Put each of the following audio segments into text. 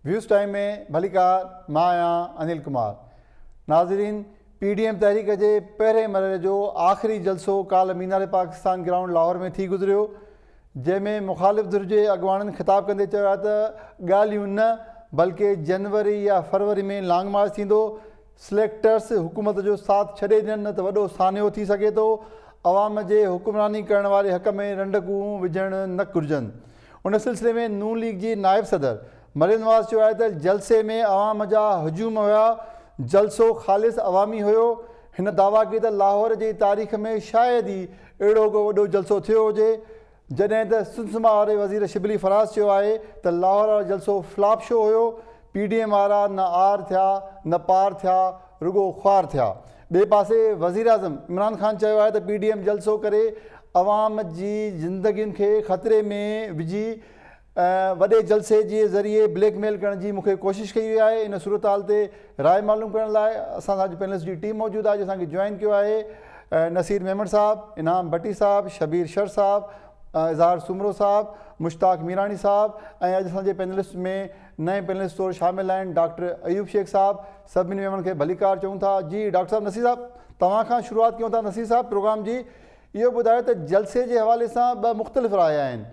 Views time में भलीकार मां आहियां अनिल कुमार। नाज़रीन, PDM तहरीक जे पहिरें मरहले जो आख़िरी जलसो काल मीनार पाकिस्तान ग्राउंड लाहौर में थी गुज़रियो, जंहिंमें मुखालिफ़ धुर जे अॻुवाणनि ख़िताब कंदे चयो आहे त ॻाल्हियूं न बल्कि जनवरी या फरवरी में लॉन्ग मार्च थींदो। सिलेक्टर्स हुकूमत जो साथ छॾे ॾियनि न त वॾो सान्यो थी सघे थो। अवाम जे हुक्मरानी करण वारे हक़ में रंडकूं विझणु न घुरिजनि। उन सिलसिले में नून लीग जी नायब सदर मरियम नवाज़ चयो आहे त जलसे में अवाम जा हजूम हुआ, जलसो ख़ालिस अवामी हुयो। हिन दावा कई त लाहौर जी तारीख़ में शायदि ई अहिड़ो को वॾो जलसो थियो हुजे। जॾहिं त सुषमा वारे वज़ीर शिबली फराज़ चयो आहे त लाहौर वारो जलसो फ्लॉप शो हुयो। PDM वारा न आर थिया न पार थिया, रुगो ख्वार थिया। ॿिए पासे वज़ीर आज़म इमरान ख़ान चयो आहे त PDM जलसो करे अवाम जी ज़िंदगियुनि खे ख़तरे में विझी वॾे जलसे जे ज़रिए ब्लैकमेल करण जी मूंखे कोशिशि कई वई आहे। इन सूरत हाल ते राय मालूम करण लाइ असां सां पैनलिस्ट जी टीम मौजूदु आहे, जो असांखे जॉइन कयो आहे। नसीर मेमन साहब, इनाम भट्टी साहब, शबीर शर साहब, इज़हार सुमरो साहब, मुश्ताक मीरानी साहब, ऐं अॼु असांजे पैनलिस्ट में नए पैनलिस्ट तौरु शामिल आहिनि डॉक्टर अयूब शेख साहब। सभिनी मेमन खे भलीकार चऊं था। जी डॉक्टर साहब, नसीर साहब तव्हां खां शुरूआत कयूं था। नसीर साहब, प्रोग्राम जी इहो ॿुधायो त जलसे जे हवाले सां ॿ मुख़्तलिफ़ राय आहिनि।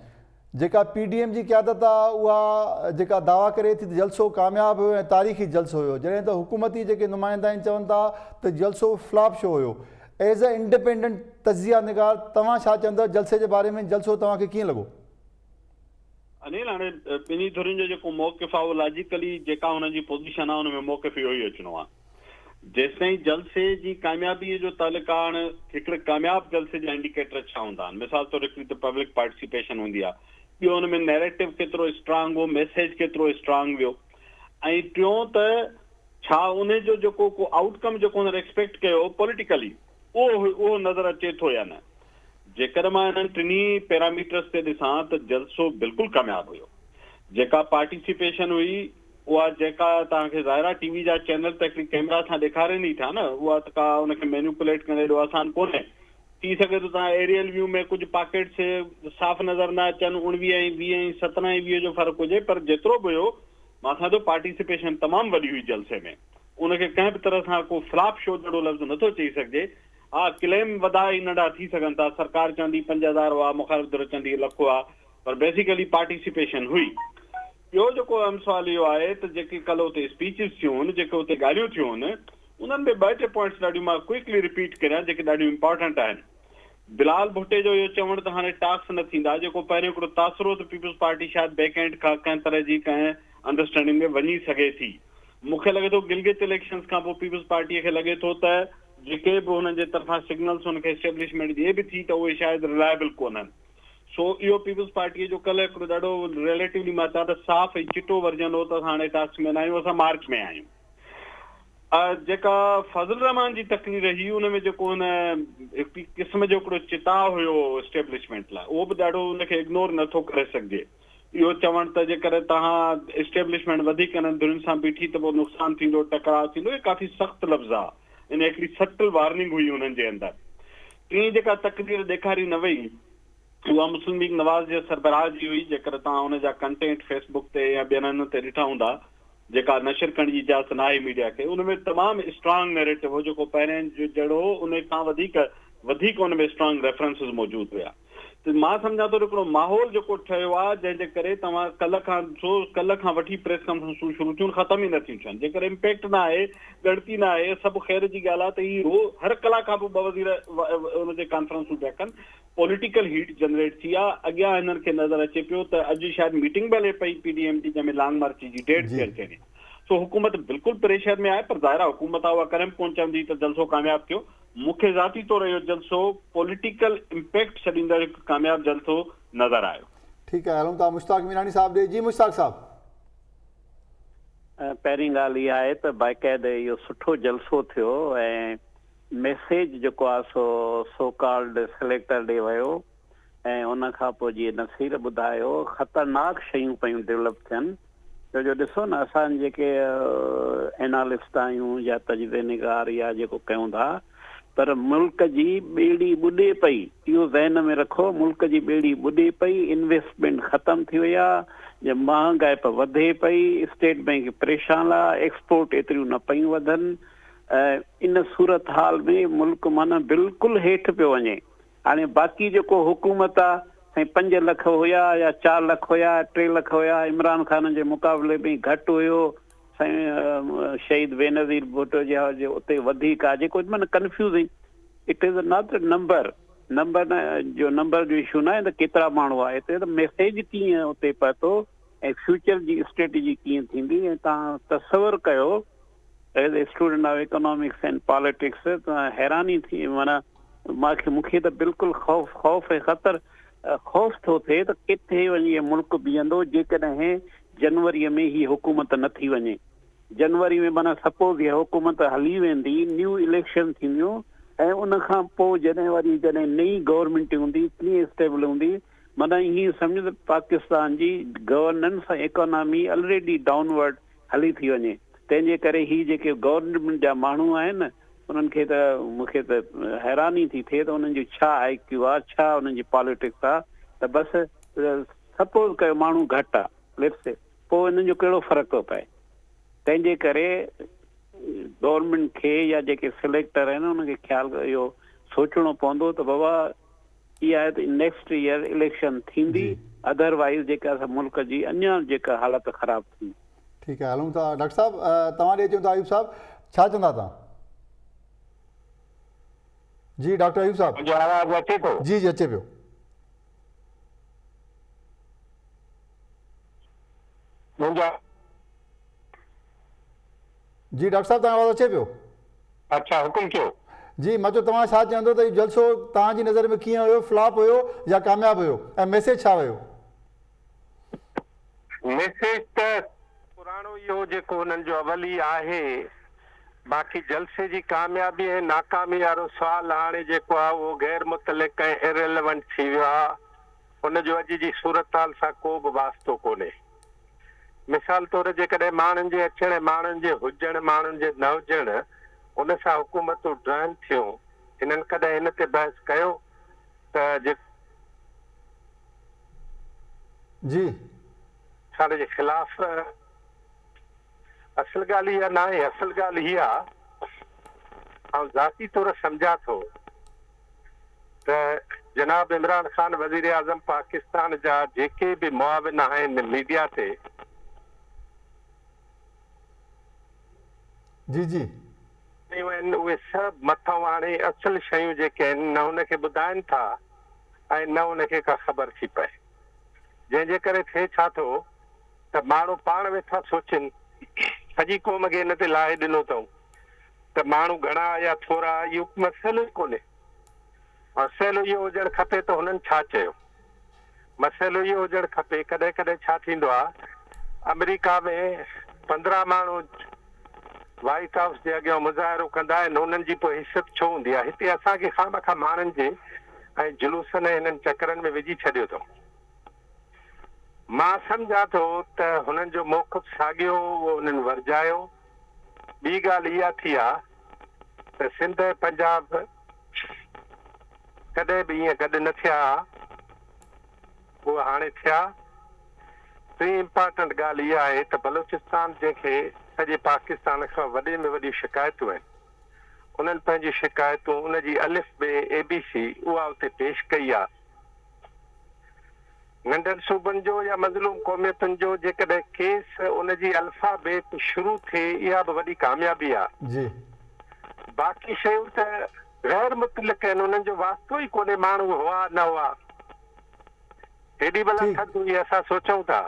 जेका PDM जी क़यादत आहे उहा जेका दावा करे थी त जलसो कामयाबु हुयो ऐं तारीख़ी जलसो हुयो, जॾहिं त हुकूमती जेके नुमाइंदा आहिनि चवनि था त जलसो फ्लॉप शो हुयो। एज़ अ इंडिपेंडेंट तजिया निगार तव्हां छा चवंदव जलसे जे बारे में? जलसो तव्हांखे कीअं लॻो? अनिल, हाणे ॿिन्ही धुरियुनि जो जेको मौक़िफ़ आहे उहो लॉजिकली जेका हुनजी पोज़ीशन आहे हुन में मौक़िफ़ इहो ई अचिणो आहे। जेसिताईं जलसे जी कामयाबीअ जो तालुक आहे, हाणे हिकिड़े कामयाब जलसे जा इंडिकेटर छा हूंदा आहिनि? मिसाल तौरु हिकिड़ी त पब्लिक पार्टिसिपेशन हूंदी आहे, ॿियो हुन में नैरेटिव केतिरो स्ट्रांग हो, मैसेज केतिरो स्ट्रांग वियो, ऐं टियों त छा उन जो जेको को आउटकम जेको हुन एक्सपेक्ट कयो पॉलिटिकली उहो नज़र अचे थो या न। जेकर मां हिननि टिनी पैरामीटर्स ते ॾिसां त जलसो बिल्कुलु कामयाबु हुयो। जेका पार्टिसिपेशन हुई उहा जेका तव्हांखे ज़ाहिरा TV जा चैनल त हिकिड़ी कैमरा सां ॾेखारनि ई था न, उहा त का उनखे मैन्युपुलेट करण एॾो आसान कोन्हे। थी सघे थो तव्हां एरियल व्यू में कुझु पॉकेट्स साफ़ नज़र न अचनि, 19 ऐं 20 ऐं 17 ऐं 20 जो फ़र्क़ु हुजे, पर जेतिरो बि हुयो मां सम्झो पार्टिसिपेशन तमामु वॾी हुई जलसे में। उनखे कंहिं बि तरह सां को फ्लॉप शो जहिड़ो लफ़्ज़ नथो चई सघिजे। हा, क्लेम वॾा ई नंढा थी सघनि था, सरकार चवंदी 5000 हुआ, मुखालिफ़ धुर चवंदी लख हुआ, पर बेसिकली पार्टिसिपेशन हुई। ॿियो जेको अहम सुवाल इहो आहे त जेके कल्ह हुते स्पीचिस थियूं आहिनि, जेके हुते ॻाल्हियूं थियूं आहिनि, उन्हनि में 2-3 पॉइंट्स ॾाढियूं मां क्विकली रिपीट करियां जेके ॾाढियूं इंपॉर्टेंट आहिनि। बिलाल भुट्टे जो इहो चवणु त हाणे टास्क न थींदा, जेको पहिरियों हिकिड़ो तासिरो त पीपल्स पार्टी शायदि बैक एंड खां कंहिं तरह जी कंहिं अंडरस्टैंडिंग में वञी सघे थी। मूंखे लॻे थो गिलगित इलेक्शंस खां पोइ पीपल्स पार्टीअ खे लॻे थो त जेके बि हुननि जे तरफ़ां सिग्नल्स हुनखे एस्टेब्लिशमेंट जे बि थी त उहे शायदि रिलायबल कोन्हनि। सो इहो पीपल्स पार्टीअ जो कल्ह हिकिड़ो ॾाढो रिलेटिवली मां चवां त साफ़ ऐं चिटो वर्जन हो त हाणे टास्क में न आहियूं, असां मार्च में आहियूं। जेका फज़ल रहमान जी तकरीर रही उन में जेको हुन हिकिड़ी क़िस्म जो हिकिड़ो चिताव हुयो एस्टेब्लिशमेंट लाइ, उहो बि ॾाढो हुनखे इग्नोर नथो करे सघिजे। इहो चवणु त जेकर तव्हां एस्टेब्लिशमेंट वधीक हिननि धुरियुनि सां बीठी त पोइ नुक़सानु थींदो, टकराव थींदो, इहे काफ़ी सख़्तु लफ़्ज़ आहे। इन हिकिड़ी सटल वार्निंग हुई हुननि जे अंदरि। टी जेका तकरीर ॾेखारी न वई उहा मुस्लिम लीग नवाज़ जे सरबराह जी हुई। जेकर तव्हां हुनजा कंटेंट फेसबुक ते या ॿियनि हंधि ते ॾिठा हूंदा, जेका नशर करण जी इजाज़त न आहे मीडिया खे, उनमें तमामु स्ट्रांग नैरेटिव हो, जेको पहिरें जहिड़ो उन खां वधीक उन में स्ट्रांग रेफरेंसिस मौजूदु हुया। त मां सम्झां थो हिकिड़ो माहौल जेको ठहियो आहे जंहिंजे करे तव्हां कल्ह खां वठी प्रेस कॉन्फ्रेंसूं शुरू थियूं, ख़तम ई नथियूं थियनि। जेकर इम्पैक्ट न आहे, ॻणती न आहे, सभु ख़ैर जी ॻाल्हि आहे त इहो हर कलाक खां पोइ 2 वज़ीर हुनजे कॉन्फ्रेंसूं पिया कनि। पॉलिटिकल हीट जनरेट थी आहे। अॻियां हिननि खे नज़र अचे पियो त अॼु शायदि मीटिंग बि हले पई PDM जी, जंहिंमें लॉन्ग मार्च जी डेट थी अचे। सो हुकूमत बिल्कुलु प्रेशर में आहे, पर ज़ाहिरा हुकूमत आहे उहा करे कोन चवंदी त जलसो कामयाबु थियो। मूंखे ज़ाती तौरु इहो जलसो पॉलिटिकल इम्पैक्ट छॾींदड़ हिकु कामयाबु जलसो नज़र आयो। ठीकु आहे, हलूं था मुश्ताक मीरानी साहब ॾे। जी मुश्ताक साहब, पहिरीं ॻाल्हि इहा आहे त बाक़ाइदे इहो सुठो जलसो थियो ऐं मैसेज जेको आहे सो कॉल्ड सिलेक्टर ॾे वियो, ऐं उन खां पोइ जीअं नसीर ॿुधायो ख़तरनाक शयूं पियूं डेवलप थियनि। छो जो ॾिसो न, असां जेके एनालिस्ट आहियूं या तजबे निगार या जेको कयूं था, पर मुल्क जी ॿेड़ी ॿुॾे पई, इहो ज़हन में रखो, मुल्क जी ॿेड़ी ॿुॾे पई, इन्वेस्टमेंट ख़तम थी वई आहे, महांगाई पे वधे पई, स्टेट बैंक परेशान आहे, एक्सपोर्ट एतिरियूं न पयूं वधनि। इन सूरत हाल में मुल्क माना बिल्कुलु हेठि पियो वञे। हाणे बाक़ी जेको हुकूमत आहे साईं 5 लख हुया या 4 लख हुया 3 लख हुया, इमरान ख़ान जे मुक़ाबले में घटि हुयो, साईं शहीद बेनज़ीर भुट्टो जे उते वधीक आहे, जेको माना confusing. It is not number number जो इशू न आहे त केतिरा माण्हू आहे हिते, त मैसेज कीअं उते पहुतो ऐं फ्यूचर जी स्ट्रेटेजी कीअं थींदी। ऐं तव्हां तसवर कयो as a student of economics and politics, त हैरानी थी, माना मूंखे त बिल्कुलु ख़ौफ़ ऐं ख़तर ख़ौफ़ थो थिए त किथे वञी मुल्क बीहंदो जेकॾहिं जनवरीअ में ही हुकूमत न थी वञे। जनवरी में माना सपोज़ हीअ हुकूमत हली वेंदी, न्यू इलेक्शन थींदियूं ऐं उन खां पोइ जॾहिं नई गवर्नमेंट हूंदी, कीअं स्टेबल हूंदी, माना हीअं सम्झो त पाकिस्तान जी गवर्नेंस ऐं इकोनॉमी ऑलरेडी डाउनवर्ड हली थी वञे। तंहिंजे करे ही जेके गवर्नमेंट जा माण्हू आहिनि उन्हनि खे त मूंखे त हैरानी थी थिए त उन्हनि जो छा IQ आहे, छा उन्हनि जी पॉलिटिक्स आहे। त बसि सपोज़ कयो माण्हू घटि आहे लेट्स से, पोइ इन्हनि जो कहिड़ो फ़र्क़ु थो पए। तंहिंजे करे गवर्नमेंट खे या जेके सिलेक्टर आहिनि उनखे ख़्यालु इहो सोचणो पवंदो त बाबा इहा आहे त नेक्स्ट ईयर इलेक्शन थींदी, अदरवाइज़ जेका असां मुल्क जी अञा जेका हालत ख़राब थी। ठीकु आहे, हलूं था डॉक्टर साहब, तव्हां ॾे अचूं था। आयूब साहब छा चवंदा तव्हां? जी डॉक्टर आयूब साहब। आवाज़ अचे थो? जी अचे पियो। जी डॉक्टर साहब तव्हां आवाज़ अचे पियो? अच्छा, हुकुम कयो। जी मां चयो तव्हां छा चवंदो त इहो जलसो तव्हांजी नज़र में कीअं हुयो, फ्लॉप हुयो या कामयाब हुयो, ऐं मैसेज छा हुयो? मैसेज त पुराणो इहो जेको हुननि जो अवली आहे, बाक़ी जलसे जी कामयाबी ऐं नाकामी वारो सुवाल हाणे जेको आहे उहो गैर मुतलिक ऐं इरेलेवेंट थी वियो आहे। हुनजो अॼु जी सूरत हाल सां को बि वास्तो कोन्हे। मिसाल तौर जेकॾहिं माण्हुनि जे अचण, माण्हुनि जे हुजण, माण्हुनि जे न हुजण, उन सां हुकूमतूं ड्राइम थियूं। हिननि कॾहिं हिन ते बहस कयो त जी साढ़े जे ख़िलाफ़? असल ॻाल्हि इहा न आहे। असल ॻाल्हि इहा ऐं ज़ाती तौर सम्झा थो त जनाब इमरान ख़ान वज़ीर आज़म पाकिस्तान जा जेके बि मुआविन आहिनि मीडिया ते, जी जी उहे सभु मथां हाणे असल शयूं जेके आहिनि न हुनखे ॿुधाइनि था ऐं न हुनखे का ख़बर थी पए। जंहिंजे करे थिए छा थो त माण्हू पाण वेठा सोचनि, सॼी क़ौम खे हिन ते लाहे ॾिनो अथऊं त माण्हू घणा या थोरा, इहो मसइलो ई कोन्हे। मसइलो इहो हुजणु खपे त हुननि छा चयो। मसइलो इहो हुजणु खपे, कॾहिं कॾहिं छा थींदो आहे, अमेरिका में 15 माण्हू व्हाइट हाउस जे अॻियां मुज़ाहिरो कंदा आहिनि, हुननि जी पोइ हिसत छो हूंदी आहे? हिते असांखे खामखा माण्हुनि जे ऐं जुलूसनि ऐं हिननि चकरनि में विझी छॾियो अथऊं। मां सम्झां थो त हुननि जो मौक़िफ़ साॻियो उहो हुननि वर्जायो। ॿी ॻाल्हि इहा थी आहे त सिंध ऐं पंजाब कॾहिं बि ईअं गॾु न थिया, उहे हाणे थिया। टी इम्पॉर्टेंट ॻाल्हि इहा आहे त बलूचिस्तान जंहिंखे सॼे पाकिस्तान खां वॾे में वॾियूं शिकायतूं आहिनि, उन्हनि पंहिंजी शिकायतूं उनजी अलिफ बे ABC उहा उते पेश कई आहे। नंढनि सूबनि जो या मज़लूम क़ौमियतुनि जो जेकॾहिं केस उनजी अल्फ़ाबेट शुरू थिए, इहा बि वॾी कामयाबी आहे। जी बाक़ी शयूं त गैर मुतलिक आहिनि, उन्हनि जो वास्तो ई कोन्हे माण्हू हुआ न हुआ। हेॾी भला थधि हुई, असां सोचूं था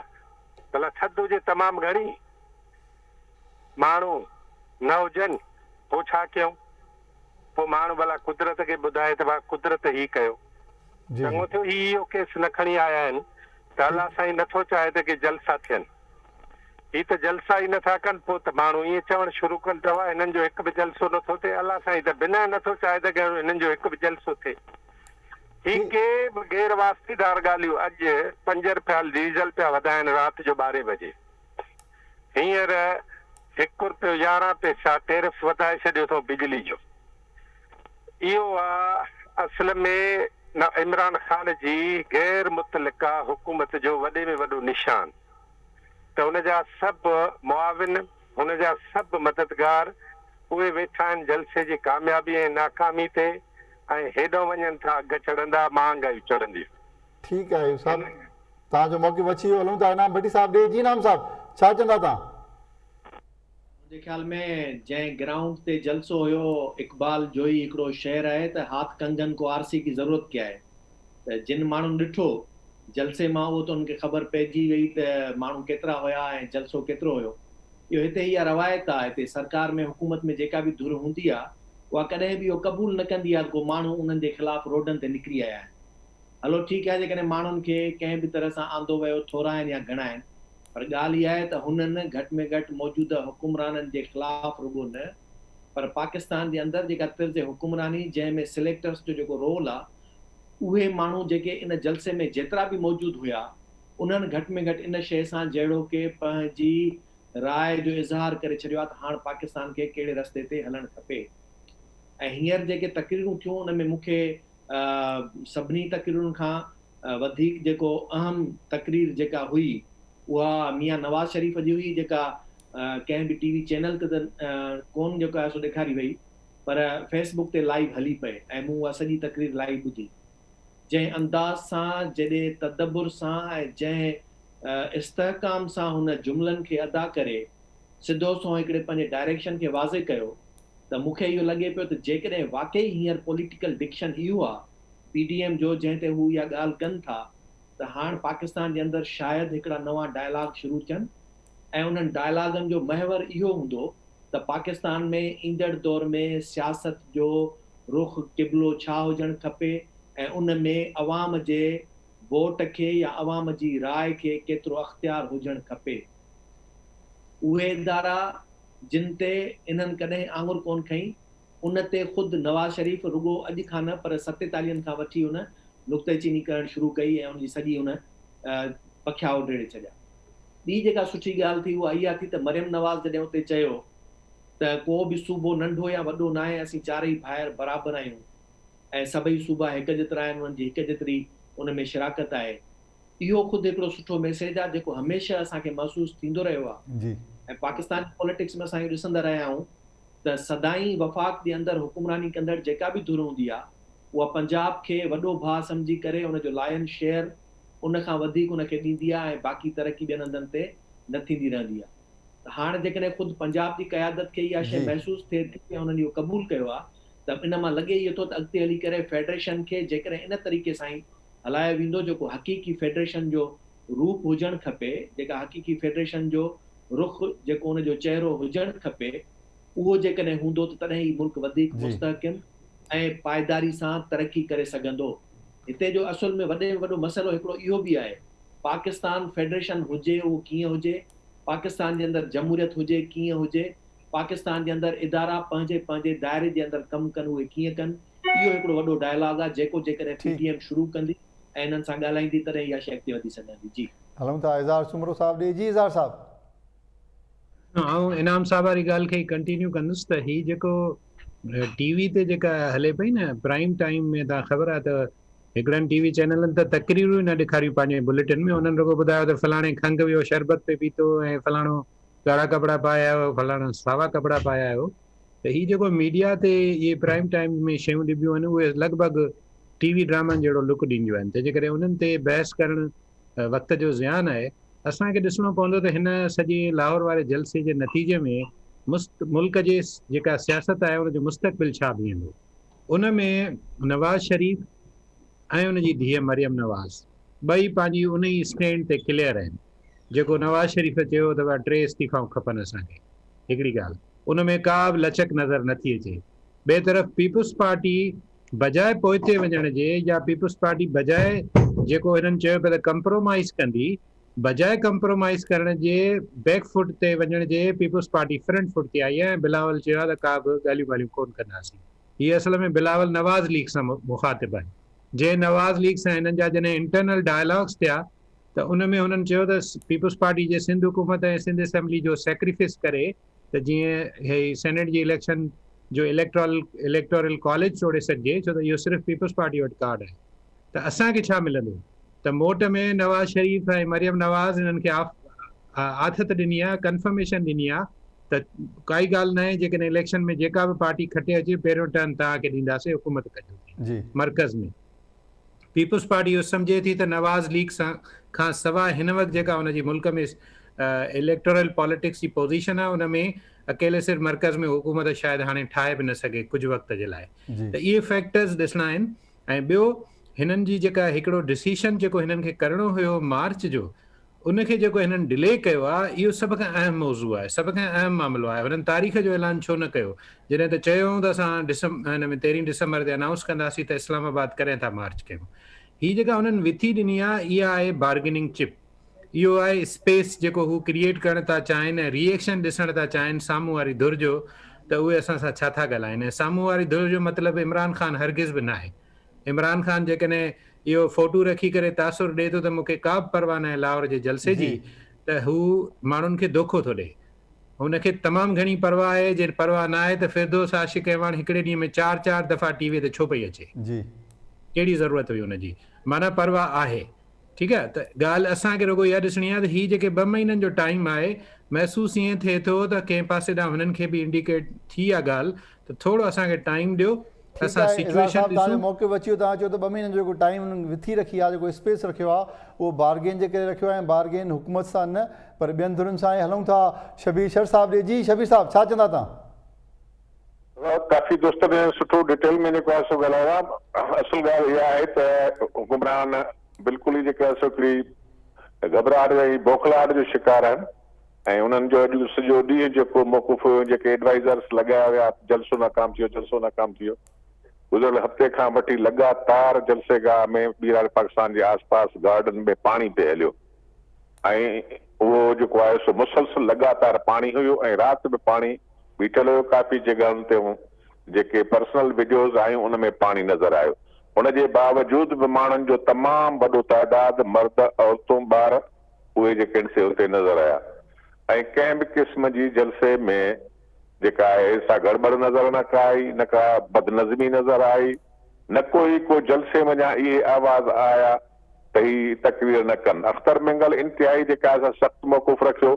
भला थधि हुजे तमामु घणी, माण्हू न हुजनि, पोइ छा कयूं? पोइ माण्हू भला कुदरत खे ॿुधाए त भाउ कुदरत ई कयो। चङो थियो इहो केस न खणी आया आहिनि त अलाह साईं नथो चाहे त के जलसा थियनि। ही त जलसा ई नथा कनि, पोइ त माण्हू ईअं चवणु शुरू कनि था हिननि जो हिकु बि जलसो नथो थिए। अलाह साईं त बिना नथो चाहे त हिननि जो हिकु बि जलसो थिए। ही के बि गैर वास्तेदार ॻाल्हियूं। अॼु 5 रुपया डीज़ल पिया वधाइनि राति जो 12 बजे, हींअर 1 रुपयो 11 पैसा टेरिफ वधाए छॾियो अथऊं बिजली जो। इहो आहे असल में न इमरान ख़ान जी गैर मुतलिका हुकूमत जो वॾे में वॾो निशान। त हुनजा सभु मुआविन, हुनजा सभु मददगार उहे वेठा आहिनि जलसे जी कामयाबी ऐं नाकामी ते, ऐं हेॾो वञनि था अघ चढ़ंदा, महांगाई चढ़ंदी। ठीकु आहे साहब, तव्हांजो मौक़िफ़ अची वियो। हलूं था इनाम भट्टी साहब ॾे। जी इनाम साहब, छा चवंदा तव्हां? मुंहिंजे ख़्याल में जंहिं ग्राउंड ते जलसो हुयो, इकबाल जोई हिकिड़ो शेर आहे त हाथ कंगन को आरसी की ज़रूरत क्या आहे। त जिन माण्हुनि ॾिठो जलसे मां, उहो त उनखे ख़बर पइजी वई त माण्हू केतिरा हुया ऐं जलसो केतिरो हुयो। इहो हिते इहा रवायत आहे, हिते सरकार में हुकूमत में जेका बि धुर हूंदी आहे उहा कॾहिं बि इहो क़बूल न कंदी आहे को माण्हू उन्हनि जे ख़िलाफ़ रोडनि ते निकिरी आया आहिनि। हलो ठीकु आहे, जेकॾहिं माण्हुनि खे कंहिं बि तरह सां आंदो वियो, थोरा आहिनि या घणा आहिनि, पर ॻाल्हि इहा आहे त हुननि घटि में घटि मौजूदा हुकुमराननि जे ख़िलाफ़ रुॻो न, पर पाकिस्तान जे अंदरि जेका तर्ज़ हुकुमरानी जंहिंमें सिलेक्टर्स जो जेको रोल आहे, उहे माण्हू जेके इन जलसे में जेतिरा बि मौजूदु हुया, उन्हनि घटि में घटि इन शइ सां जहिड़ो के पंहिंजी राय जो इज़हार करे छॾियो आहे त हाणे पाकिस्तान खे कहिड़े रस्ते ते हलणु खपे। ऐं हींअर जेके तक़रीरूं थियूं उन में मूंखे सभिनी तक़रीरुनि खां वधीक जेको अहम तक़रीर जेका हुई उहा मियां नवाज़ शरीफ़ जी हुई, जेका कंहिं बि टीवी चैनल ते त कोन जेको आहे सो ॾेखारी वई, पर फेसबुक ते लाइव हली पए ऐं मूं उहा सॼी तक़रीर लाइव ॿुधी। जंहिं अंदाज़ सां, जॾहिं तदब्बुर सां ऐं जंहिं इस्तेहकाम सां हुन जुमलनि खे अदा करे सिधो सो हिकिड़े पंहिंजे डायरेक्शन खे वाज़े कयो, त मूंखे इहो लॻे पियो त जेकॾहिं वाक़ई हींअर पॉलिटिकल डिक्शन इहो आहे PDM जो जंहिं ते हू इहा ॻाल्हि कनि था, त हाणे पाकिस्तान जे अंदरि शायदि हिकिड़ा नवां डायलॉग शुरू थियनि ऐं उन्हनि डायलॉगनि जो महवर इहो हूंदो त पाकिस्तान में ईंदड़ दौर में सियासत जो रुख क़िबलो छा हुजणु खपे ऐं उन में अवाम जे वोट खे या अवाम जी राय खे केतिरो अख़्तियार हुजणु खपे। उहे इदारा जिन ते इन्हनि कॾहिं आङुर कोन खईं, उन ते ख़ुदि नवाज़ शरीफ़ रुॻो अॼु खां न पर 47 खां वठी हुन नुक्तेचीनी करणु शुरू कई ऐं उनजी सॼी हुन पखिया उडेड़े छॾिया। ॿी जेका सुठी ॻाल्हि थी उहा इहा थी त मरियम नवाज़ जॾहिं उते चयो त को बि सूबो नंढो या वॾो न आहे, असीं चारई भाइर बराबरि आहियूं ऐं सभई सूबा हिकु जेतिरा आहिनि, उन्हनि जी हिकु जेतिरी उन में शिराकत आहे। इहो ख़ुदि हिकिड़ो सुठो मैसेज आहे जेको हमेशह असांखे महसूसु थींदो रहियो आहे जी। ऐं पाकिस्तान पॉलिटिक्स में असां इहो ॾिसंदा रहिया आहियूं त सदाई वफ़ाक़ जे अंदरि हुकुमरानी कंदड़ जेका बि धुर हूंदी आहे, उहा पंजाब खे वॾो भाउ सम्झी करे उनजो लायन शेयर उन खां वधीक उनखे ॾींदी आहे ऐं बाक़ी तरक़ी ॿियनि हंधनि ते न थींदी रहंदी आहे। त हाणे जेकॾहिं ख़ुदि पंजाब जी क़यादत खे इहा शइ महसूसु थिए थी ऐं उन्हनि इहो क़बूल कयो आहे, त इन मां लॻे इहो थो त अॻिते हली करे फेडरेशन खे जेकॾहिं इन तरीक़े सां ई हलायो वेंदो जेको हक़ीक़ी फेडरेशन जो रूप हुजणु खपे, जेका हक़ीक़ी फेडरेशन जो रुख जेको उनजो चहिरो हुजणु खपे, उहो जेकॾहिं हूंदो त तॾहिं ई मुल्क वधीक मुस्तहकिम ऐं पाइदारी सां तरक़ी करे सघंदो। हिते जो असुल में वॾे में वॾो मसइलो हिकिड़ो इहो बि आहे, पाकिस्तान फेडरेशन हुजे उहो कीअं हुजे, पाकिस्तान जे अंदरि जमहूरियत हुजे कीअं हुजे, पाकिस्तान जे अंदरि इदारा पंहिंजे पंहिंजे दायरे जे अंदरि कमु कनि उहे कीअं कनि, इहो हिकिड़ो वॾो डायलॉग आहे जेको जेकॾहिं PDM शुरू कंदी ऐं इन्हनि सां ॻाल्हाईंदी तॾहिं इहा शइ अॻिते वधी सघंदी। जी हलूं था इज़हार सुमरो साहब ॾे। जी इज़हार साहब। ऐं इनाम साहब वारी ॻाल्हि खे कंटिन्यू कंदुसि त हीउ जेको टीवी ते जेका हले पई न प्राइम टाइम में, तव्हां ख़बर आहे त हिकिड़नि टीवी चैनलनि त तक़रीरूं ई न ॾेखारियूं पंहिंजे बुलेटिन में, उन्हनि रुॻो ॿुधायो त फलाणे खंघि वियो शरबत पे पीतो ऐं फलाणो ॻाढ़ा कपिड़ा पाया आयो, फलाणो सावा कपिड़ा पाया आयो। त हीउ जेको मीडिया ते इहे प्राइम टाइम में शयूं ॾिबियूं आहिनि उहे लॻभॻि टीवी ड्रामनि जहिड़ो लुक ॾींदियूं आहिनि। त जेकॾहिं उन्हनि ते बहस करणु वक़्त जो ज़ियान आहे, असांखे ॾिसणो पवंदो त हिन सॼे लाहौर वारे जलसे जे नतीजे में मुल्क जे जेका सियासत आहे उनजो मुस्तक़बिल छा बीहंदो। उन में नवाज़ शरीफ़ ऐं उनजी धीअ मरियम नवाज़ ॿई पंहिंजी उन ई स्टैंड ते क्लियर आहिनि। जेको नवाज़ शरीफ़ चयो त 3 इस्तीफ़ाऊं खपनि असांखे, हिकिड़ी ॻाल्हि, उन में का बि लचक नज़र नथी अचे। ॿिए तरफ़ पीपुल्स पार्टी बजाए पोइते वञण जे या पीपुल्स पार्टी बजाए जेको हिननि चयो पिया त कंप्रोमाइज़ कंदी, बजाए कंप्रोमाइज़ करण जे बैक फुट ते वञण जे पीपुल्स पार्टी फ्रंट फुट ते आई आहे। बिलावल चयो आहे त का बि ॻाल्हियूं ॿाल्हियूं कोन कंदासीं। हीअ असल में बिलावल नवाज़ लीग सां मुखातिब आहे। जंहिं नवाज़ लीग सां हिननि जा जॾहिं इंटरनल डायलॉग्स थिया त उन में हुननि चयो त पीपुल्स पार्टी जे सिंध हुकूमत ऐं सिंध असेंबली जो सेक्रीफाइस करे त जीअं हे सेनेट जी इलेक्शन जो इलेक्टोरल कॉलेज छोड़े सघिजे, छो त इहो सिर्फ़ु पीपुल्स पार्टी वटि कार्ड आहे। त असांखे छा मिलंदो त मोट में नवाज़ शरीफ़ ऐं मरियम नवाज़ हिननि खे आथत ॾिनी आहे, कंफर्मेशन ॾिनी आहे त काई ॻाल्हि न आहे, जेकॾहिं इलेक्शन में जेका बि पार्टी खटे अचे पहिरियों टर्न तव्हांखे ॾींदासीं, हुकूमत कजो जी मर्कज़ में। पीपुल्स पार्टी इहो सम्झे थी त नवाज़ लीग खां सवाइ हिन वक़्तु जेका हुनजी मुल्क में इलेक्टोरल पॉलिटिक्स जी पोज़ीशन आहे, उन में अकेले सिर्फ़ु मर्कज़ में हुकूमत शायदि हाणे ठाहे बि न सघे कुझु वक़्त जे लाइ। जी त इहे फैक्टर्स ॾिसणा आहिनि। ऐं ॿियो, हिननि जी जेका हिकिड़ो डिसीशन जेको हिननि खे करिणो हुयो मार्च जो, उनखे जेको हिननि डिले कयो आहे, इहो सभ खां अहम मौज़ू आहे, सभ खां अहम मामिलो आहे। हुननि तारीख़ जो ऐलान छो न कयो? जॾहिं त चयो त असां हिन में 13 डिसंबर ते अनाउंस कंदासीं त इस्लामाबाद करें था मार्च कयूं। हीअ जेका हुननि विथी ॾिनी आहे, इहा आहे बार्गेनिंग चिप। इहो आहे स्पेस जेको हू क्रिएट करणु था चाहिनि ऐं रिएक्शन ॾिसणु था चाहिनि साम्हूं वारी धुर जो, त उहे असां सां छा था ॻाल्हाइनि। ऐं साम्हूं वारी धुर जो मतिलबु इमरान ख़ान हरगिज़ बि न आहे। इमरान ख़ान जेकॾहिं इहो फोटू रखी करे तासुर ॾिए थो त मूंखे का बि परवाह न आहे लाहौर जे जलसे जी, त हू माण्हुनि खे धोखो थो ॾिए। हुनखे तमामु घणी परवाह आहे। जे परवाह न आहे त फिरदौस आशिक़ अहवान हिकिड़े ॾींहं में 4 दफ़ा टीवीअ ते छो पई अचे? जी कहिड़ी ज़रूरत हुई हुनजी? माना परवाह आहे। ठीकु आहे, त ॻाल्हि असांखे रुॻो इहा ॾिसणी आहे त हीअ जेके 2 महीननि जो टाइम आहे, महसूसु ईअं थिए थो त कंहिं पासे ॾांहुं हुननि खे बि इंडिकेट थी आहे ॻाल्हि, त थोरो असांखे टाइम ॾियो, असां सिचुएशन तव्हांजो ॾिसूं। मौक़ो अची वियो, तव्हां चयो त 2 महीननि जो जेको टाइम हुननि विथी रखी आहे, जेको स्पेस रखियो आहे, उहो बार्गेन जे करे रखियो आहे। ऐं बार्गेन हुकूमत सां न पर ॿियनि धुरनि सां हलूं था। शबीर शर साहब ॾे। जी शबीर साहब, छा चवंदा तव्हां? काफ़ी दोस्त ने सुठो डिटेल में जेको आहे सो ॻाल्हायो आहे। असुल ॻाल्हि इहा आहे त हुकुमरान बिल्कुलु ई जेका हिकिड़ी घबराहट ऐं बौखलाहट जो शिकार आहिनि। ऐं उन्हनि जो अॼु सॼो ॾींहुं जेको मौक़ुफ़ जेके एडवाइज़र्स लॻाया हुया, जलसो नाकाम थी वियो। गुज़िरियल हफ़्ते खां वठी लगातार जलसेगाह में ॿीहर पाकिस्तान जे आसपास गार्डन में पाणी पिए हलियो ऐं उहो जेको आहे सो मुसलसल लगातार पाणी हुयो ऐं राति बि पाणी बीठल हुयो। काफ़ी जॻहियुनि ते जेके पर्सनल वीडियोज़ आहियूं उन में पाणी नज़र आयो। उनजे बावजूद बि माण्हुनि जो तमामु वॾो तइदाद, मर्द, औरतूं, ॿार, उहे जेके आहिनि से हुते नज़र आया। ऐं कंहिं बि क़िस्म जी जलसे में जेका आहे सा गड़बड़ नज़र न काई, न का बदनज़मी नज़र आई, न को जलसे वञा इहे आवाज़ आया त ही तकरीर न कनि। अख्तर मिंगल इंतिहाई जेका असां सख़्तु मौक़ुफ़ रखियो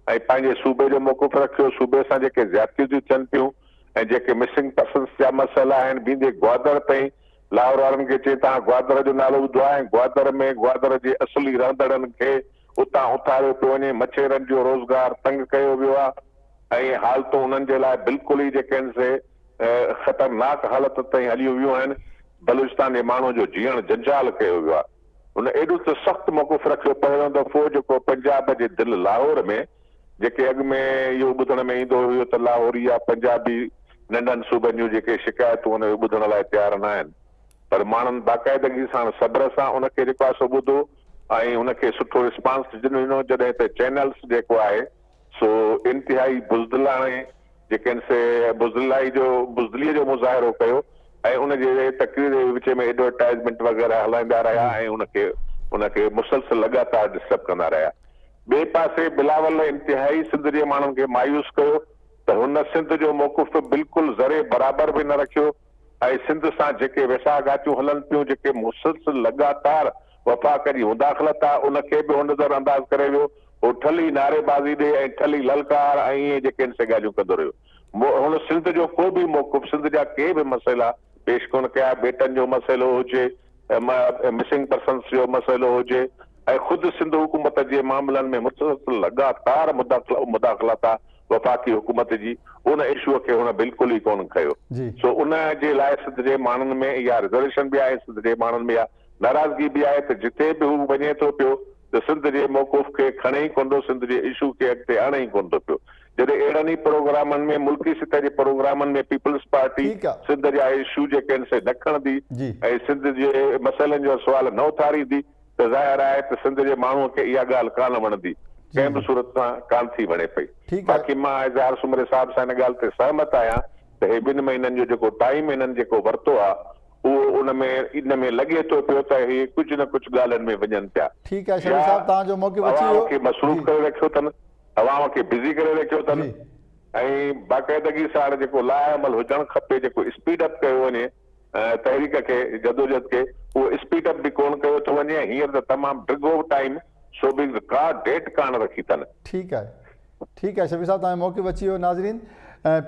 ऐं पंहिंजे सूबे जो मौक़ुफ़ रखियो। सूबे सां जेके ज़्यादतियूं थियूं थियनि पियूं ऐं जेके मिसिंग पर्सन्स जा मसइला आहिनि, बींदे ग्वादर ताईं लाहौर वारनि खे चए तव्हां ग्वादर जो नालो ॿुधो आहे, ग्वादर में ग्वादर जे असली रहंदड़नि खे उतां उथारियो पियो वञे, मछेरनि जो रोज़गार तंग कयो वियो आहे ऐं हालतूं उन्हनि जे लाइ बिल्कुलु ई जेके आहिनि से ख़तरनाक हालत ताईं हलियूं वियूं आहिनि। बलूचिस्तान जे माण्हू जो जीअण जंजाल कयो वियो आहे। उन एॾो त सख़्तु मौक़ुफ़ रखियो। पहिरियों दफ़ो जेको पंजाब जे दिलि लाहौर में जेके अॻु में इहो ॿुधण में ईंदो हुयो त लाहौरी या पंजाबी नंढनि सूबनि जूं जेके शिकायतूं उन ॿुधण लाइ तयारु न आहिनि, पर माण्हुनि बाक़ाइदगी सां सब्र सां उनखे जेको आहे सो ॿुधो ऐं उनखे सुठो रिस्पांस ॾिनो। जॾहिं त चैनल्स जेको आहे सो इंतिहाई बुज़दिलाणे जेके आहिनि से बुज़दिलीअ जो मुज़ाहिरो कयो ऐं उनजे तकरीर जे विच में एडवर्टाइज़मेंट वग़ैरह हलाईंदा रहिया ऐं उनखे मुसलसल लगातार डिस्टर्ब कंदा रहिया। ॿिए पासे बिलावल इंतिहाई सिंध जे माण्हुनि खे मायूस कयो त हुन सिंध जो मौक़ुफ़ बिल्कुलु ज़रे बराबरि बि न रखियो ऐं सिंध सां जेके वेसागातियूं हलनि पियूं, जेके मुसलसल लगातार वफ़ाक़ी मुदाख़लत आहे, उनखे बि हुन नज़र अंदाज़ करे वियो। उहो ठली नारेबाज़ी ॾे ऐं ठली ललकार ऐं इहे जेके आहिनि से ॻाल्हियूं कंदो रहियो। हुन सिंध जो को बि मौक़ुफ़, सिंध जा के बि मसइला पेश कोन कया। बेटनि जो मसइलो हुजे, मिसिंग पर्सन्स जो मसइलो हुजे ऐं ख़ुदि सिंध हुकूमत जे मामलनि में मुसलसल लगातार मुदाख़लत आहे वफ़ाक़ी हुकूमत जी, उन इशूअ खे हुन बिल्कुलु ई कोन खयो। सो उन जे लाइ सिंध जे माण्हुनि में इहा रिज़र्वेशन बि आहे, सिंध जे माण्हुनि में इहा नाराज़गी बि आहे त जिते बि हू वञे थो पियो त सिंध जे मौक़ुफ़ खे खणे ई कोन थो, सिंध जे इशू खे अॻिते आणे ई कोन थो पियो। जॾहिं अहिड़नि ई प्रोग्रामनि में, मुल्की सतह जे प्रोग्रामनि में पीपल्स पार्टी सिंध जा इशू जेके आहिनि से न खणंदी ऐं सिंध जे मसइलनि जो सुवाल न उथारींदी त ज़ाहिर आहे त सिंध जे माण्हूअ खे इहा ॻाल्हि कान वणंदी, कंहिं बि सूरत सां कान थी वणे पई। बाक़ी मां इज़हार सुमरे साहिब सां हिन ॻाल्हि ते सहमत आहियां त हे 2 महीननि जो जेको टाइम हिननि जेको वरितो आहे उहो इन में लॻे थो पियो त हे कुझु न कुझु ॻाल्हियुनि में वञनि पिया। ठीकु आहे शबीर साहब, तव्हांजो मौक़ो अची वियो। खे मसरूफ़ करे रखियो अथनि, अवाम खे बिज़ी करे रखियो अथनि ऐं बाक़ाइदगी सां जेको लाइअमल हुजणु खपे, जेको स्पीड अप कयो वञे तहरीक खे, जदोजहद खे, उहो स्पीड अप बि कोन कयो थो वञे। हींअर त तमामु डिघो टाइम सो बि का डेट कान रखी अथनि। ठीक है शबीर साहब, तव्हांजो मौक़िफ़ अची वियो। नाज़रीन,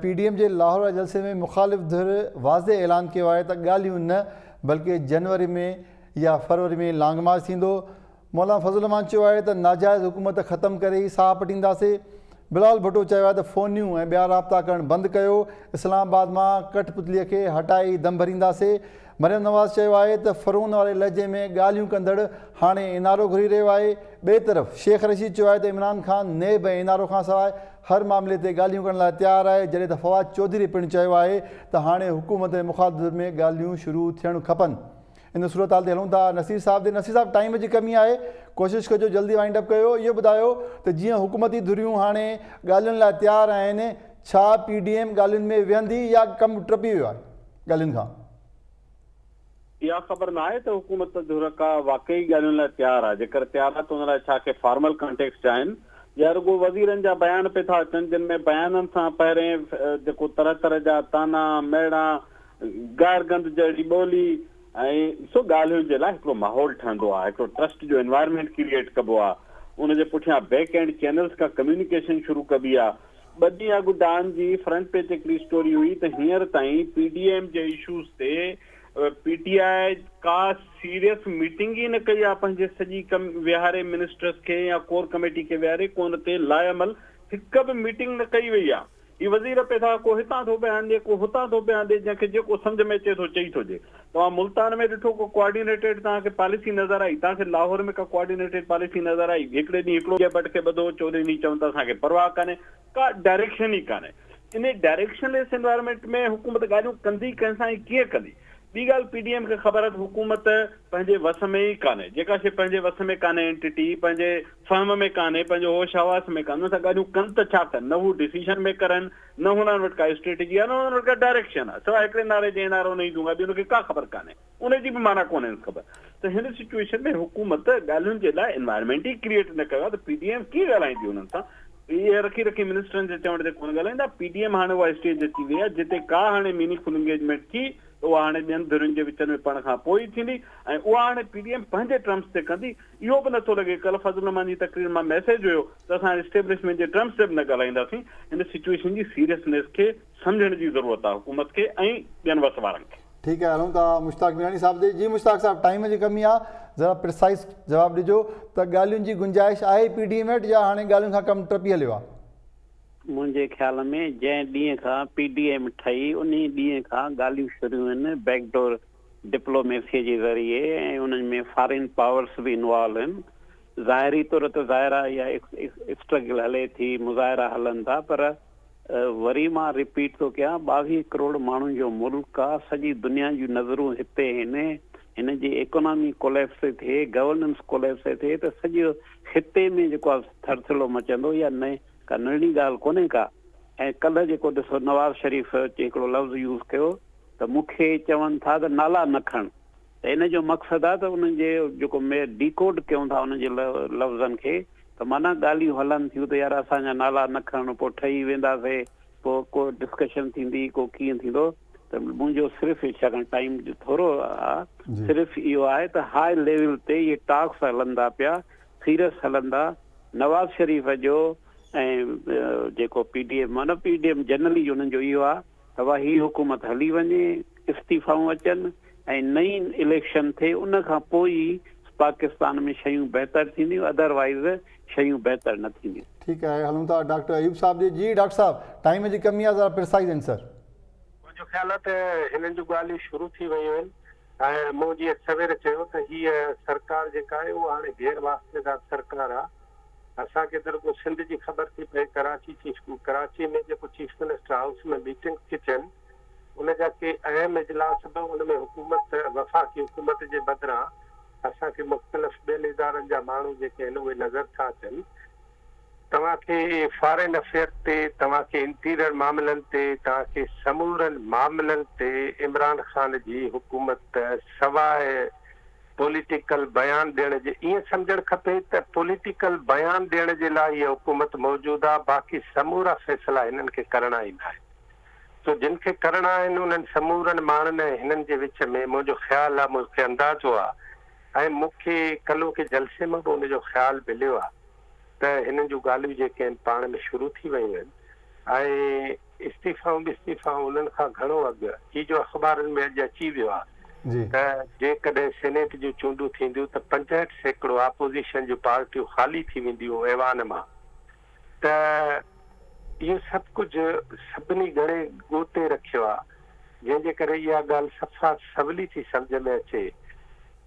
PDM जे लाहौर वारे जलसे में मुखालिफ़ धुर वाज़े ऐलान कयो आहे त ॻाल्हियूं न बल्कि जनवरी में या फरवरी में लॉन्ग मार्च थींदो। मौलाना फज़ल रहमान चयो आहे त नाजाइज़ हुकूमत ख़तमु करे ई साह पटींदासीं। बिलावल भुट्टो चयो आहे त फ़ोनियूं ऐं ॿिया राब्ता करणु बंदि कयो, इस्लामाबाद मां कठपुतलीअ खे हटाए दम भरींदासीं। मरियम नवाज़ चयो आहे त फ़रोन वारे लहजे में ॻाल्हियूं कंदड़ हाणे इनारो घुरी रहियो आहे। ॿिए तरफ़ शेख रशीद चयो आहे त इमरान ख़ान नेब ऐं इनारो खां सवाइ हर मामले ते ॻाल्हियूं करण लाइ तयारु आहे, जॾहिं त फवाद चौधरी पिणु चयो आहे त हाणे हुकूमत ऐं मुखालिफ़त में ॻाल्हियूं शुरू थियणु खपनि। इन सूरत हाल ते हलूं था नसीर साहब ते। नसीर साहब, टाइम जी कमी आहे, कोशिशि कजो जल्दी वाइंड अप कयो। इहो ॿुधायो त जीअं हुकूमती धुरियूं हाणे ॻाल्हियुनि लाइ तयारु आहिनि, छा PDM ॻाल्हियुनि में विहंदी या कमु टपी वियो आहे ॻाल्हियुनि खां? इहा ख़बर न आहे त हुकूमत धुर का वाकई ॻाल्हियुनि लाइ तयारु आहे। जेकर तयारु आहे त हुन लाइ छा के फॉर्मल कॉन्टेक्स्ट आहिनि या रुगो वज़ीरनि जा बयान पे था अचनि, जिन में बयाननि सां पहिरें जेको तरह तरह जा ताना मेड़ा गारगंद जहिड़ी ॿोली ऐं सो ॻाल्हियुनि जे लाइ हिकिड़ो माहौल ठहंदो आहे, हिकिड़ो ट्रस्ट जो एनवायरमेंट क्रिएट कबो आहे। उनजे पुठियां बैक एंड चैनल्स खां कम्युनिकेशन शुरू कबी आहे। 2 ॾींहं अॻु डान जी फ्रंट पेज ते हिकिड़ी स्टोरी हुई त हींअर ताईं PDM जे इशूज़ ते PTI का सीरियस मीटिंग ई न कई आहे। पंहिंजे सॼी विहारे मिनिस्टर्स खे या कोर कमेटी खे विहारे कोन ते लाइअमल हिकु बि मीटिंग न कई वई आहे। ही वज़ीर पे था को हितां थो बयान ॾिए, को हुतां थो बयान ॾिए, जंहिंखे जेको सम्झ में अचे थो चई थो ॾिए। तव्हां मुल्तान में ॾिठो को कोऑर्डिनेटेड तव्हांखे पॉलिसी नज़र आई, तव्हांखे लाहौर में का कोऑर्डिनेटेड पॉलिसी नज़र आई? हिकिड़े ॾींहुं हिकिड़ो बट खे ॿधो, 14 ॾींहं चवनि था असांखे परवाह कान्हे, का डायरेक्शन ई कान्हे। इन डायरेक्शनलेस एनवायरमेंट में हुकूमत ॻाल्हियूं कंदी कंहिंसां ई कीअं कंदी? ॿी ॻाल्हि PDM खे ख़बर आहे त हुकूमत पंहिंजे वस में ई कान्हे। जेका शइ पंहिंजे वस में कान्हे, एंटिटी पंहिंजे फर्म में कान्हे, पंहिंजे होश हवास में कान्हे, हुन सां ॻाल्हियूं कनि त छा कनि? न हू डिसीजन मेकर आहिनि, न हुननि वटि का स्ट्रेटेजी आहे, न हुननि वटि का डायरेक्शन आहे। सवाइ हिकिड़े नारे जे नारो नहीं दूंगा, ॿी हुनखे का ख़बर कान्हे, उनजी बि माना कोन्हे ख़बर। त हिन सिचुएशन में हुकूमत ॻाल्हियुनि जे लाइ एनवायरमेंट ई क्रिएट न कयो आहे त PDM कीअं ॻाल्हाईंदी हुननि सां? इहे रखी मिनिस्टरनि जे चवण ते कोन ॻाल्हाईंदा। PDM हाणे उहा स्टेज अची वई आहे जिते का हाणे मीनिंगफुल इंगेजमेंट थी उहा हाणे ॿियनि धुरियुनि जे विच में पाण खां पोइ थींदी ऐं उहा हाणे PDM पंहिंजे टर्म्स ते कंदी। इहो बि नथो लॻे। कल्ह फज़ल रहमान जी तकरीर मां मैसेज हुयो त असां एस्टेब्लिशमेंट जे टर्म्स ते बि न ॻाल्हाईंदासीं। हिन सिचुएशन जी सीरियसनेस खे सम्झण जी ज़रूरत आहे हुकूमत खे ऐं ॿियनि वस वारनि खे। ठीक है, हलूं था मुश्ताक मीरानी साहब जी। मुश्ताक साहब, टाइम जी कमी आहे, ज़रा प्रिसाइज़ जवाबु ॾिजो त ॻाल्हियुनि जी गुंजाइश आहे PDM वटि या हाणे ॻाल्हियुनि खां कमु टपी हलियो आहे? मुंहिंजे ख्याल में जंहिं ॾींहं खां PDM ठही उन ॾींहं खां ॻाल्हियूं शुरू आहिनि बैकडोर डिप्लोमेसी जे ज़रिए ऐं उन्हनि में फॉरेन पावर्स बि इन्वॉल्व आहिनि। ज़ाहिरी तौर ते ज़ाहिर आहे इहा स्ट्रगल हले थी, मुज़ाहिरा हलनि था, पर वरी मां रिपीट थो कयां 22 करोड़ माण्हुनि जो मुल्क आहे। सॼी दुनिया जूं नज़रूं हिते आहिनि। हिन जी इकोनॉमी कोलैप्स थिए, गवर्नेंस कोलैप्स थिए त सॼो हिते में जेको आहे थरथलो मचंदो या न, का नंढी ॻाल्हि कोन्हे का। ऐं कल्ह जेको ॾिसो नवाज़ शरीफ़ हिकिड़ो लफ़्ज़ यूज़ कयो त मूंखे चवनि था त नाला न खण, त इन जो मक़सदु आहे त उन्हनि जे जेको डिकोड कयूं था उन्हनि जे लफ़्ज़नि खे, त माना ॻाल्हियूं हलनि थियूं त यार असांजा नाला न खण, पोइ ठही वेंदासीं, पोइ को डिस्कशन थींदी, को कीअं थींदो। त मुंहिंजो सिर्फ़ु छाकाणि टाइम थोरो आहे, सिर्फ़ु इहो आहे त हाई लेवल ते इहे टॉक्स हलंदा पिया, सीरियस हलंदा। नवाज़ शरीफ़ जो ऐं जेको PDM माना PDM जनरली उन्हनि जो इहो आहे त भाई हीअ हुकूमत हली वञे, इस्तीफ़ाऊं अचनि ऐं नई इलेक्शन थिए, उन खां पोइ पाकिस्तान में शयूं बहितर थींदियूं, अदरवाइज़ शयूं बहितर न थींदियूं। ठीकु आहे, हलूं था डॉक्टर अयूब साहब जी। जी डॉक्टर साहब, टाइम जी कमी आहे, ज़रा प्रिसाइज़ आंसर। मुंहिंजो ख़्यालु आहे त हिननि जूं ॻाल्हियूं शुरू थी वियूं आहिनि ऐं मूं जीअं सवेर चयो त हीअ सरकार जेका आहे उहा हाणे गैर वास्तेदार सरकार आहे। असांखे त रुगो सिंध जी ख़बर थी पए, कराची में जेको चीफ मिनिस्टर हाउस में मीटिंग थी थियनि, उनजा के अहम इजलास बि उन में हुकूमत वफ़ाक़ी हुकूमत जे बदिरां असांखे मुख़्तलिफ़ ॿियनि इदारनि जा माण्हू जेके आहिनि उहे नज़र था अचनि। तव्हांखे फॉरेन अफेयर ते, तव्हांखे इंटीरियर मामलनि ते, तव्हांखे समूरनि मामलनि ते इमरान ख़ान जी हुकूमत सवाइ पॉलिटिकल बयान ॾियण जे, ईअं सम्झणु खपे त पॉलिटिकल बयान ॾियण जे लाइ इहा हुकूमत मौजूदु आहे, बाक़ी समूरा फ़ैसिला हिननि खे करणा ई न आहे। तो जिन खे करणा आहिनि उन्हनि समूरनि माण्हुनि हिननि जे विच में मुंहिंजो ख़्यालु आहे, मूंखे अंदाज़ो आहे ऐं मूंखे कल्ह के जलसे में बि उनजो ख़्यालु मिलियो आहे त हिननि जूं ॻाल्हियूं जेके आहिनि पाण में शुरू थी वियूं आहिनि ऐं इस्तीफ़ाऊं उन्हनि खां घणो अॻु ही जो अख़बारुनि में अॼु अची वियो आहे जी त जेकॾहिं सेनेट जूं चूंडूं थींदियूं त 65% आपोज़िशन जूं पार्टियूं ख़ाली थी वेंदियूं ऐवान मां त इहो सभु कुझु सभिनी घणे ॻोते रखियो आहे जंहिंजे करे इहा ॻाल्हि सफ़ा सवली थी सम्झ में अचे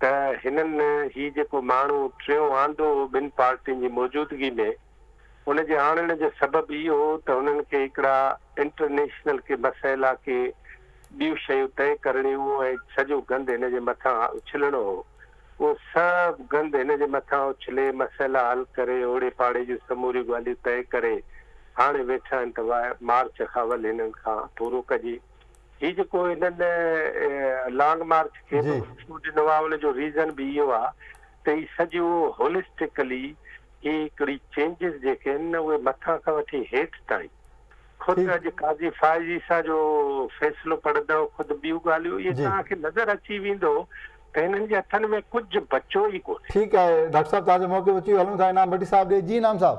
त हिननि ही जेको माण्हू टियों आंदो ॿिनि पार्टियुनि जी मौजूदगी में उनजे आणण जो सबबु इहो हो त उन्हनि खे हिकिड़ा इंटरनेशनल के मसइला के ॿियूं शयूं तय करणियूं ऐं सॼो गंद हिन जे मथां उछलणो हो उहो सभु गंद हिन जे मथां उछले मसइला हल करे ओड़े पाड़े जूं समूरियूं ॻाल्हियूं तय करे हाणे वेठा आहिनि त मार्च खां वल हिननि खां पूरो कजे ही जेको हिननि लॉन्ग मार्च खे ॾिनो आहे उनजो रीज़न बि इहो आहे त ही सॼो होलिस्टिकली ही हिकिड़ी चेंजिस जेके आहिनि न उहे मथां खां वठी हेठि ताईं ख़ुदि अॼु काज़ी फाइज़ी सां जो फ़ैसिलो पढ़ंदव ख़ुदि ॿियूं ॻाल्हियूं इहे तव्हांखे नज़र अची वेंदो त हिननि जे हथनि में कुझु बचो ई कोन्हे। ठीकु आहे डॉक्टर साहब तव्हांजो मौक़ो अची वियो हलूं था इनाम भट्टी साहब ॾे जी इनाम साहब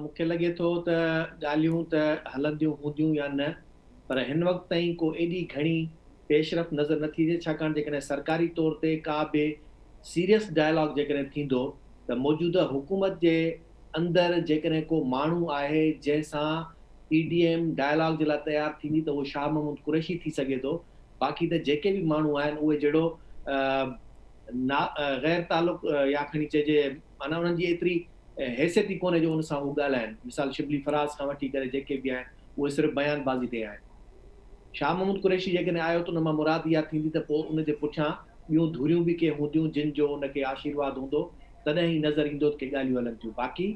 मूंखे लॻे थो त ॻाल्हियूं त हलंदियूं हूंदियूं या न पर हिन वक़्त ताईं को एॾी घणी पेशरफ़ नज़र नथी अचे छाकाणि जेकॾहिं सरकारी तौर ते का बि सीरियस डायलॉग जेकॾहिं थींदो त मौजूदा हुकूमत जे अंदरि जेकॾहिं को माण्हू आहे जंहिंसां PDM डायलॉग जे लाइ तयारु थींदी त उहो शाह महमूद कुरैशी थी सघे थो बाक़ी त जेके बि माण्हू आहिनि उहे जहिड़ो गैर तालुक या खणी चइजे माना उन्हनि जी एतिरी हैसियत ई कोन्हे जो उन सां उहे ॻाल्हाइनि मिसाल शिबली फराज़ खां वठी करे जेके बि आहिनि उहे सिर्फ़ु बयानबाज़ी ते आहिनि। शाह महमूद कुरैशी जेकॾहिं आयो त उन मां मुराद इहा थींदी त पोइ उनजे पुठियां ॿियूं धुरियूं बि के हूंदियूं जिन जो उनखे आशीर्वाद हूंदो तॾहिं ई नज़र ईंदो के ॻाल्हियूं हलनि थियूं। बाक़ी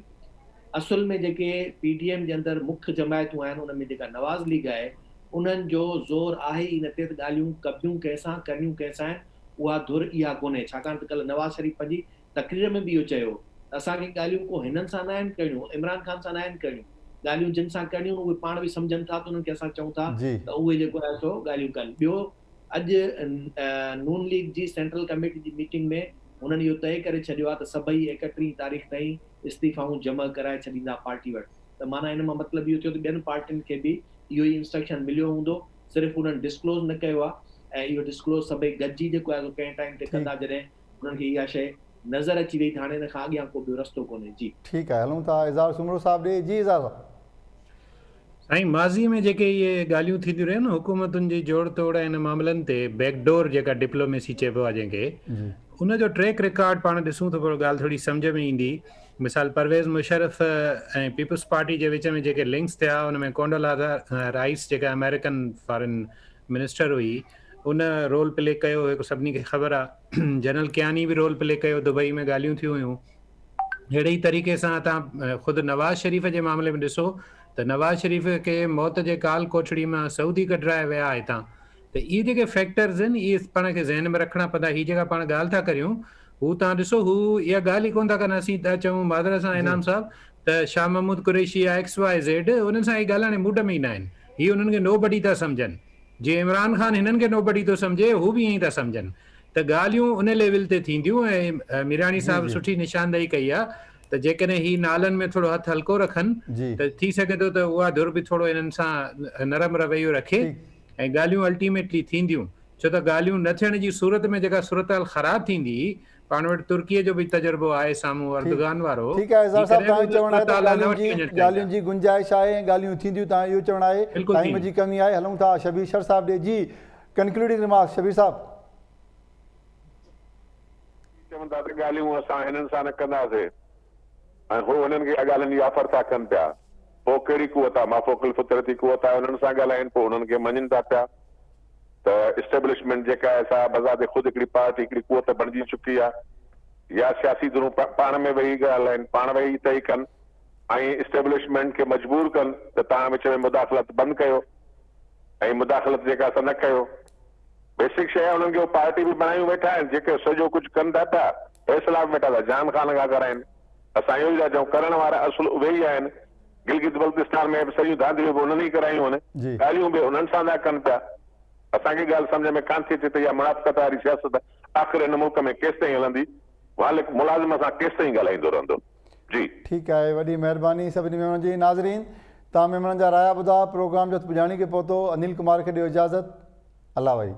असुल में जेके PDM जे अंदरि मुख्य जमायतूं आहिनि उन में जेका नवाज़ लीग आहे उन्हनि जो ज़ोर आहे ई इन ते त ॻाल्हियूं कबियूं कंहिंसां करियूं कंहिंसां आहिनि उहा धुर इहा कोन्हे छाकाणि त कल्ह नवाज़ शरीफ़ जी तक़रीर में बि इहो चयो असांखे ॻाल्हियूं को हिननि सां न आहिनि करणियूं इमरान ख़ान सां न आहिनि करणियूं ॻाल्हियूं जिन सां करणियूं उहे पाण बि सम्झनि था त उन्हनि खे असां चऊं था त उहे जेको आहे सो ॻाल्हियूं कनि। ॿियो अॼु नून लीग जी सेंट्रल कमेटी जी मीटिंग में उन्हनि इहो तय करे छॾियो आहे त सभई 31 तारीख़ ताईं इस्तीफ़ाऊं जमा कराए छॾींदा पार्टी वटि त माना हिन मां मतिलबु इहो थियो त ॿियनि पार्टियुनि खे बि इहो ई इंस्ट्रक्शन मिलियो हूंदो सिर्फ़ु उन्हनि डिस्क्लोज़ न कयो आहे ऐं इहो डिस्क्लोज़ सभई गॾिजी जेको आहे कंहिं टाइम ते कंदा जॾहिं उन्हनि खे इहा शइ नज़र अची वई त हाणे हिन खां अॻियां को ॿियो रस्तो कोन्हे। जी ठीकु आहे हलूं था इज़हार सुमरो साहब ॾे जी इज़हार साईं माज़ीअ में जेके इहे ॻाल्हियूं थींदियूं रहियूं न हुकूमतुनि जी जोड़ तोड़ हिन मामलनि ते बैकडोर जेका डिप्लोमेसी चइबो आहे जंहिंखे उनजो ट्रैक रिकॉर्ड पाण ॾिसूं त पोइ ॻाल्हि थोरी सम्झ में ईंदी। मिसाल परवेज़ मुशर्रफ ऐं पीपल्स पार्टी जे विच में जेके लिंक्स थिया उन में कोंडोलाज़ा राइस जेका अमेरिकन फॉरेन मिनिस्टर हुई उन रोल प्ले कयो हिकु सभिनी खे ख़बर आहे जनरल कियानी बि रोल प्ले कयो दुबई में ॻाल्हियूं थियूं हुयूं। अहिड़े ई तरीक़े सां तव्हां ख़ुदि नवाज़ शरीफ़ जे मामले में ॾिसो त नवाज़ शरीफ़ खे मौत जे काल कोठड़ी मां सऊदी कढाए विया हितां त इहे जेके फैक्टर्स आहिनि इहे पाण खे ज़हन में रखणा पवंदा। हीअ जेका पाण ॻाल्हि था करियूं हू तव्हां ॾिसो हू इहा ॻाल्हि ई कोन था कनि असीं था चऊं मादर सां इनाम साहब त शाह महमूद कुरैशी XYZ उन्हनि सां इहे ॻाल्हाइण मूड में ईंदा आहिनि हीअ उन्हनि खे नोबडी था सम्झनि जीअं इमरान ख़ान हिननि खे नोबडी थो सम्झे हू बि ईअं ई था सम्झनि त ॻाल्हियूं उन लेवल ते थींदियूं। ऐं मीरानी साहब सुठी निशानदेही कई आहे त जेकॾहिं ही नालनि में थोरो हथु हल्को रखनि त थी सघे थो त उहा धुर बि थोरो हिननि सां नरम रवैयो रखे ऐं ॻाल्हियूं अल्टीमेटली थींदियूं छो त ॻाल्हियूं न थियण जी सूरत में जेका सूरत हाल ख़राब थींदी पाण वटि तुर्कीअ जो बि तजुर्बो आहे साम्हूं अर्दगान वारो। ठीकु आहे इज़हार साहब तव्हां चवणु आहे त ॻाल्हियुनि जी गुंजाइश आहे ऐं ॻाल्हियूं थींदियूं तव्हां इहो चवणु आहे टाइम जी कमी आहे। हलूं था शबीर शर साहब ॾे जी कंक्लूडिंग रिमार्क्स शबीर साहब चवंदा त ॻाल्हियूं असां हिननि सां न कंदासीं ऐं हू हुननि खे ॻाल्हियुनि जी ऑफर था कनि पिया पोइ कहिड़ी कुवत आहे माफ़ोकल फितरती कुवत आहे हुननि सां ॻाल्हाइनि पोइ हुननि खे मञनि था पिया त इस्टेब्लिशमेंट जेका आहे सा बज़ार ख़ुदि हिकिड़ी पार्टी हिकिड़ी कुवत बणिजी चुकी आहे या सियासी धुरूं पाण में वेही ॻाल्हाइनि पाण वेही तय कनि ऐं इस्टेब्लिशमेंट खे मजबूर कनि त तव्हां विच में मुदाख़लत बंदि कयो ऐं मुदाख़लत जेका असां न कयो बेसिक शइ आहे हुननि खे पार्टी बि बणायूं वेठा आहिनि जेके सॼो कुझु कनि था पिया फ़ैसिला बि वेठा था जान ख़ान खां कराइनि असां इहो ई था चऊं करण वारा असुल उहे ई आहिनि गिलगित बल्तिस्तान में सॼियूं दांदियूं बि उन्हनि ई करायूं आहिनि ॻाल्हियूं बि उन्हनि सां था कनि पिया असांखे ॻाल्हि सम्झ में कान थी अचे त इहा मुनाफ़क़त वारी सियासत आख़िर हिन मुल्क में केसि ताईं हलंदी, मालिक मुलाज़िम सां केसि ताईं ॻाल्हाईंदो रहंदो। जी ठीकु आहे, वॾी महिरबानी सभिनी महिमाननि जी। नाज़रीन, तव्हां महिमाननि जा राया ॿुधा, प्रोग्राम जो पुॼाणी खे पहुतो। अनिल कुमार खे ॾियो इजाज़त। अल्लाह भाई।